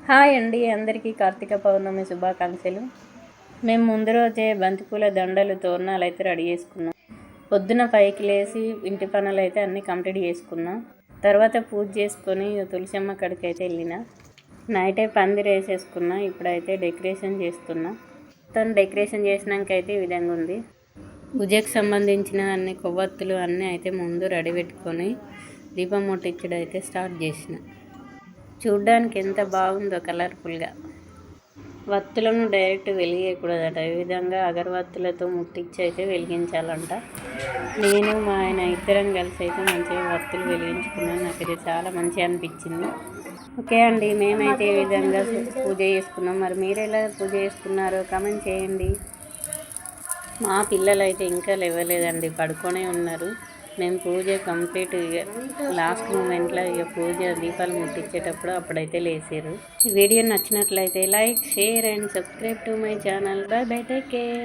Hi అండి, అందరికీ కార్తీక పౌర్ణమి శుభాకాంక్షలు. మేము ముందు రోజే బంతిపూల దండలు తోరణాలు అయితే రెడీ చేసుకున్నాం. పొద్దున 5కి లేచి ఇంటి పనులు అయితే అన్నీ కంప్లీట్ చేసుకున్నాం. తర్వాత పూజ చేసుకొని తులసమ్మ కాడికి అయితే వెళ్ళిన. నైటే పందిరి వేసేసుకున్నా. ఇప్పుడైతే డెకరేషన్ చేస్తున్నా. తను డెకరేషన్ చేసినాక అయితే ఈ విధంగా ఉంది. పూజకు సంబంధించిన అన్ని కొవ్వొత్తులు అన్నీ అయితే ముందు రెడీ పెట్టుకొని దీపం ముట్టించడం అయితే స్టార్ట్ చేసిన. చూడ్డానికి ఎంత బాగుందో కలర్ఫుల్గా. వత్తులను డైరెక్ట్ వెలిగేయకూడదట, ఈ విధంగా అగరవత్తులతో ముట్టించి అయితే వెలిగించాలంట. నేను మా ఆయన ఇద్దరం కలిసి అయితే మంచిగా వత్తులు వెలిగించుకున్నాను. నాకైతే చాలా మంచిగా అనిపించింది. ఓకే అండి, మేమైతే ఈ విధంగా పూజ చేసుకున్నాం. మరి మీరు ఎలా పూజ చేసుకున్నారో కామెంట్ చేయండి. మా పిల్లలు అయితే ఇంకా లేవలేదండి, పడుకొనే ఉన్నారు. మేము పూజ కంప్లీట్ లాస్ట్ మూమెంట్లో పూజ దీపాలు ముట్టించేటప్పుడు అప్పుడైతే లేసారు. ఈ వీడియో నచ్చినట్లయితే like, share and subscribe to my channel. By by, take care.